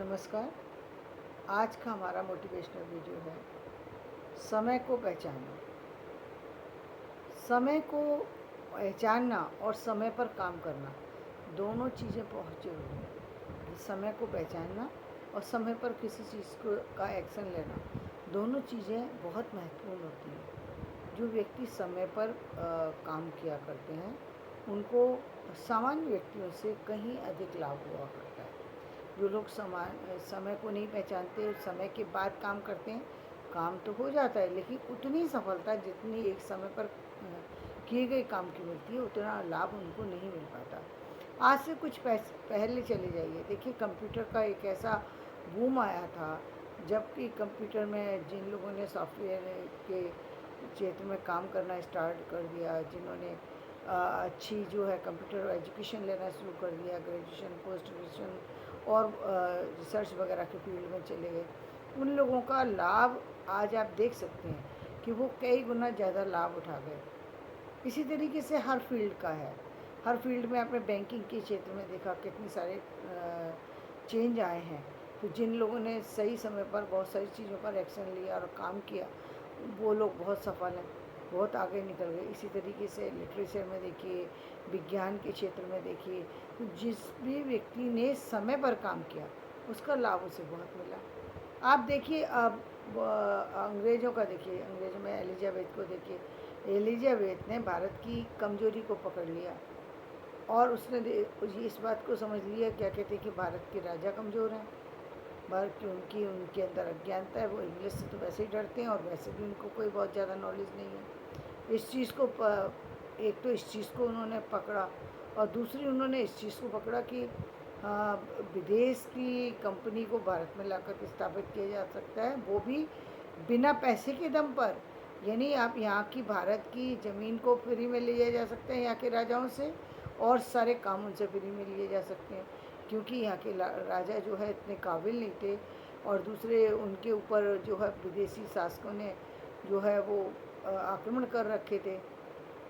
नमस्कार। आज का हमारा मोटिवेशनल वीडियो है समय को पहचानना। समय को पहचानना और समय पर काम करना दोनों चीज़ें बहुत ज़रूरी हैं। समय को पहचानना और समय पर किसी चीज़ को का एक्शन लेना दोनों चीज़ें बहुत महत्वपूर्ण होती हैं। जो व्यक्ति समय पर काम किया करते हैं उनको सामान्य व्यक्तियों से कहीं अधिक लाभ हुआ करता है। जो लोग समय को नहीं पहचानते, समय के बाद काम करते हैं, काम तो हो जाता है लेकिन उतनी सफलता जितनी एक समय पर किए गए काम की मिलती है उतना लाभ उनको नहीं मिल पाता। आज से कुछ पहले चले जाइए, देखिए कंप्यूटर का एक ऐसा बूम आया था जबकि कंप्यूटर में जिन लोगों ने सॉफ्टवेयर के क्षेत्र में काम करना स्टार्ट कर दिया, जिन्होंने अच्छी जो है कंप्यूटर एजुकेशन लेना शुरू कर दिया, ग्रेजुएशन, पोस्ट ग्रेजुएशन और रिसर्च वगैरह के फील्ड में चले गए, उन लोगों का लाभ आज आप देख सकते हैं कि वो कई गुना ज़्यादा लाभ उठा गए। इसी तरीके से हर फील्ड का है। हर फील्ड में आपने बैंकिंग के क्षेत्र में देखा कितने सारे चेंज आए हैं। तो जिन लोगों ने सही समय पर बहुत सारी चीज़ों पर एक्शन लिया और काम किया, वो लोग बहुत सफल हैं, बहुत आगे निकल गए। इसी तरीके से लिटरेचर में देखिए, विज्ञान के क्षेत्र में देखिए, तो जिस भी व्यक्ति ने समय पर काम किया उसका लाभ उसे बहुत मिला। आप देखिए अब अंग्रेज़ों का देखिए, अंग्रेज़ों में एलिजाबेथ को देखिए। एलिजाबेथ ने भारत की कमज़ोरी को पकड़ लिया और उसने इस बात को समझ लिया, क्या कहते हैं कि भारत के राजा कमज़ोर हैं, भारत की उनके अंदर अज्ञानता है, वो इंग्लिश से तो वैसे ही डरते हैं और वैसे भी उनको कोई बहुत ज़्यादा नॉलेज नहीं है। इस चीज़ को एक तो इस चीज़ को उन्होंने पकड़ा और दूसरी उन्होंने इस चीज़ को पकड़ा कि विदेश की कंपनी को भारत में लाकर के स्थापित किया जा सकता है, वो भी बिना पैसे के दम पर। यानी आप यहाँ की भारत की ज़मीन को फ्री में लिया जा सकता है यहाँ के राजाओं से, और सारे काम उनसे फ्री में लिए जा सकते हैं, क्योंकि यहाँ के राजा जो है इतने काबिल नहीं थे और दूसरे उनके ऊपर जो है विदेशी शासकों ने जो है वो आक्रमण कर रखे थे,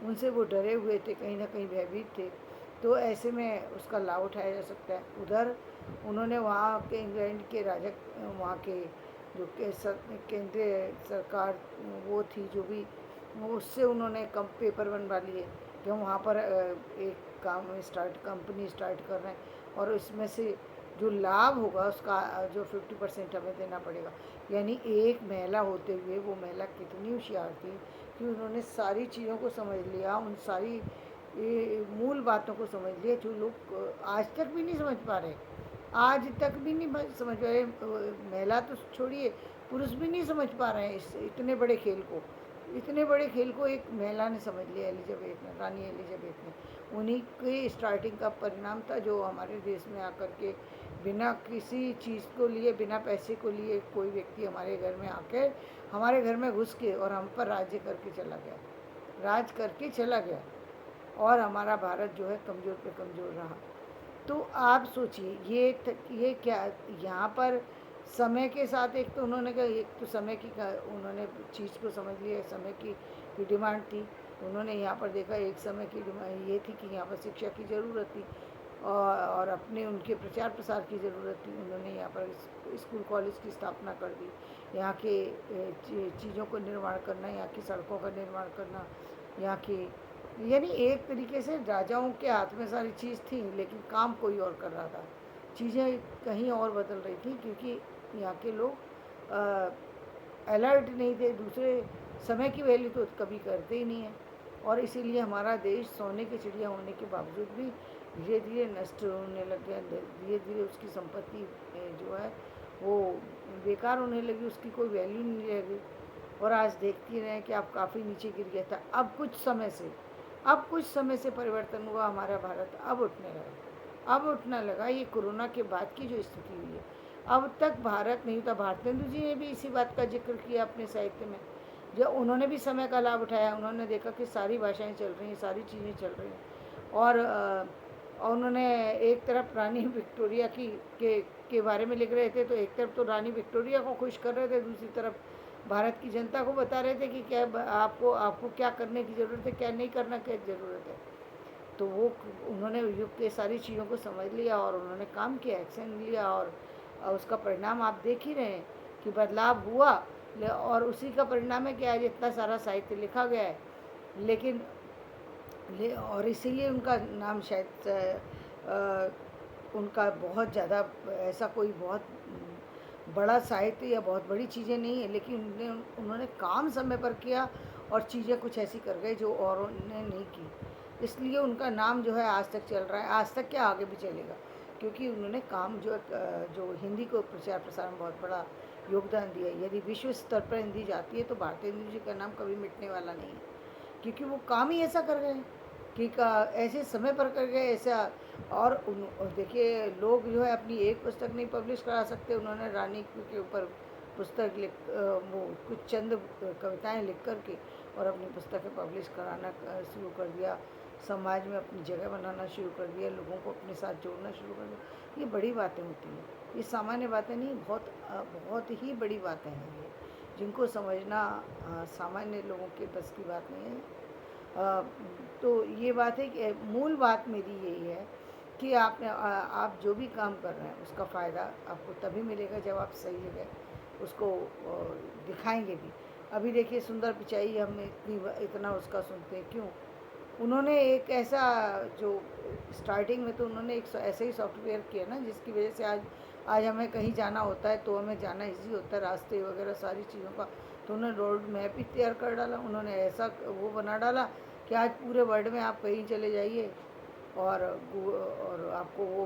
उनसे वो डरे हुए थे, कहीं ना कहीं भयभीत थे। तो ऐसे में उसका लाभ उठाया जा सकता है। उधर उन्होंने वहाँ के इंग्लैंड के राजा, वहाँ के जो केंद्रीय सरकार वो थी जो भी, वो उससे उन्होंने कम पेपर बनवा लिए कि हम वहाँ पर एक कंपनी स्टार्ट कर रहे हैं और इसमें से जो लाभ होगा उसका जो 50% हमें देना पड़ेगा। यानी एक महिला होते हुए वो महिला कितनी होशियार थी कि उन्होंने सारी चीज़ों को समझ लिया, उन सारी मूल बातों को समझ लिया जो लोग आज तक भी नहीं समझ पा रहे, आज तक भी नहीं समझ पा रहे। महिला तो छोड़िए, पुरुष भी नहीं समझ पा रहे हैं इस इतने बड़े खेल को। इतने बड़े खेल को एक महिला ने समझ लिया, एलिजाबेथ ने, रानी एलिजाबेथ ने। उन्हीं के स्टार्टिंग का परिणाम था जो हमारे देश में आकर के बिना किसी चीज़ को लिए, बिना पैसे को लिए कोई व्यक्ति हमारे घर में आकर हमारे घर में घुस के और हम पर राज्य करके चला गया, राज करके चला गया, और हमारा भारत जो है कमज़ोर पे कमज़ोर रहा। तो आप सोचिए ये क्या यहाँ पर समय के साथ, एक तो उन्होंने कहा, एक तो समय की उन्होंने चीज़ को समझ लिया, समय की डिमांड थी। उन्होंने यहाँ पर देखा एक समय की डिमांड ये थी कि यहाँ पर शिक्षा की ज़रूरत थी और अपने उनके प्रचार प्रसार की ज़रूरत थी। उन्होंने यहाँ पर स्कूल कॉलेज की स्थापना कर दी, यहाँ के चीज़ों को निर्माण करना, यहाँ की सड़कों का निर्माण करना, यहाँ की, यानी एक तरीके से राजाओं के हाथ में सारी चीज़ थी लेकिन काम कोई और कर रहा था, चीज़ें कहीं और बदल रही थी, क्योंकि यहाँ के लोग अलर्ट नहीं थे, दूसरे समय की वैल्यू तो कभी करते ही नहीं है। और इसीलिए हमारा देश सोने की चिड़िया होने के बावजूद भी धीरे धीरे नष्ट होने लग गया, धीरे धीरे उसकी संपत्ति जो है वो बेकार होने लगी, उसकी कोई वैल्यू नहीं रह गई। और आज देखती रहे कि अब काफ़ी नीचे गिर गया था। अब कुछ समय से परिवर्तन हुआ, हमारा भारत अब उठने लगा, अब उठने लगा। ये कोरोना के बाद की जो स्थिति हुई है, अब तक भारत नहीं था। भारतेंदु जी ने भी इसी बात का जिक्र किया अपने साहित्य में, जब उन्होंने भी समय का लाभ उठाया। उन्होंने देखा कि सारी भाषाएं चल रही हैं, सारी चीज़ें चल रही हैं, और उन्होंने एक तरफ रानी विक्टोरिया के बारे में लिख रहे थे, तो एक तरफ तो रानी विक्टोरिया को खुश कर रहे थे, दूसरी तरफ भारत की जनता को बता रहे थे कि क्या आपको क्या करने की ज़रूरत है, क्या नहीं करना की ज़रूरत है। तो वो उन्होंने युग के सारी चीज़ों को समझ लिया और उन्होंने काम किया, एक्शन लिया, और और उसका परिणाम आप देख ही रहे हैं कि बदलाव हुआ। और उसी का परिणाम है कि आज इतना सारा साहित्य लिखा गया है। लेकिन और इसीलिए उनका नाम शायद उनका बहुत ज़्यादा ऐसा कोई बहुत बड़ा साहित्य या बहुत बड़ी चीज़ें नहीं है, लेकिन उन्होंने काम समय पर किया और चीज़ें कुछ ऐसी कर गए जो औरों ने नहीं की। इसलिए उनका नाम जो है आज तक चल रहा है, आज तक क्या आगे भी चलेगा, क्योंकि उन्होंने काम जो हिंदी को प्रचार प्रसार में बहुत बड़ा योगदान दिया। यदि विश्व स्तर पर हिंदी जाती है तो भारतीय हिंदी जी का नाम कभी मिटने वाला नहीं है, क्योंकि वो काम ही ऐसा कर गए कि ऐसे समय पर कर गए ऐसा। और देखिए, लोग जो है अपनी एक पुस्तक नहीं पब्लिश करा सकते, उन्होंने रानी के ऊपर पुस्तक वो कुछ चंद कविताएं लिख कर के और अपनी पुस्तकें पब्लिश कराना शुरू कर दिया, समाज में अपनी जगह बनाना शुरू कर दिया, लोगों को अपने साथ जोड़ना शुरू कर दिया। ये बड़ी बातें होती हैं, ये सामान्य बातें नहीं, बहुत ही बड़ी बातें हैं ये, जिनको समझना सामान्य लोगों के बस की बात नहीं है। तो ये बात है कि मूल बात मेरी यही है कि आप जो भी काम कर रहे हैं उसका फ़ायदा आपको तभी मिलेगा जब आप सही जगह उसको दिखाएंगे भी। अभी देखिए, सुंदर पिचाई हम इतना उसका सुनते हैं, क्यों? उन्होंने एक ऐसा जो स्टार्टिंग में तो उन्होंने एक ऐसे ही सॉफ्टवेयर किया ना, जिसकी वजह से आज हमें कहीं जाना होता है तो हमें जाना इजी होता है, रास्ते वगैरह सारी चीज़ों का। तो उन्होंने रोड मैप ही तैयार कर डाला, उन्होंने ऐसा वो बना डाला कि आज पूरे वर्ल्ड में आप कहीं चले जाइए और आपको वो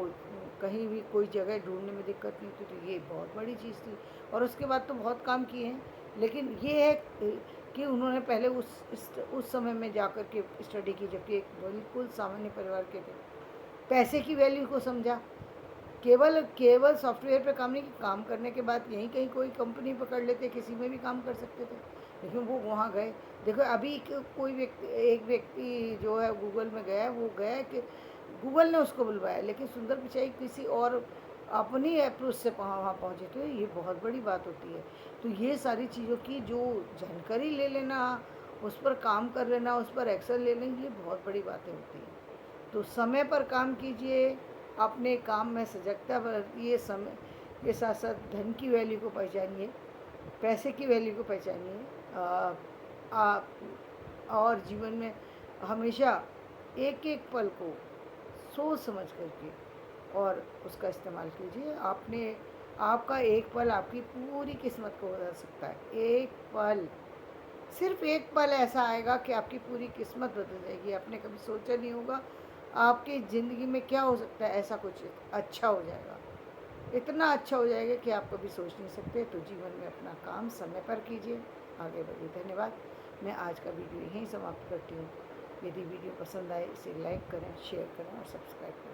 कहीं भी कोई जगह ढूंढने में दिक्कत नहीं थी। तो ये बहुत बड़ी चीज़ थी, और उसके बाद तो बहुत काम किए हैं। लेकिन ये है कि उन्होंने पहले उस समय में जाकर के स्टडी की, जबकि एक बिल्कुल सामान्य परिवार के थे, पैसे की वैल्यू को समझा। केवल सॉफ्टवेयर पे काम नहीं, कि काम करने के बाद यहीं कहीं कोई कंपनी पकड़ लेते, किसी में भी काम कर सकते थे, लेकिन वो वहाँ गए। देखो, अभी एक व्यक्ति जो है गूगल में गया, वो गया कि गूगल ने उसको बुलवाया, लेकिन सुंदर पिचाई किसी और अपनी अप्रोच से वहाँ पहुँचे। तो ये बहुत बड़ी बात होती है। तो ये सारी चीज़ों की जो जानकारी ले लेना, उस पर काम कर लेना, उस पर एक्शन ले लेना, ये बहुत बड़ी बातें होती हैं। तो समय पर काम कीजिए, अपने काम में सजगता बरतिए, समय के साथ साथ धन की वैल्यू को पहचानिए, पैसे की वैल्यू को पहचानिए। आप और जीवन में हमेशा एक एक पल को सोच समझ करके और उसका इस्तेमाल कीजिए। आपका एक पल आपकी पूरी किस्मत को बदल सकता है। एक पल, सिर्फ एक पल ऐसा आएगा कि आपकी पूरी किस्मत बदल जाएगी। आपने कभी सोचा नहीं होगा आपकी ज़िंदगी में क्या हो सकता है, ऐसा कुछ अच्छा हो जाएगा, इतना अच्छा हो जाएगा कि आप कभी सोच नहीं सकते। तो जीवन में अपना काम समय पर कीजिए, आगे बढ़िए। धन्यवाद। मैं आज का वीडियो यहीं समाप्त करती हूँ। यदि वीडियो पसंद आए इसे लाइक करें, शेयर करें और सब्सक्राइब करें।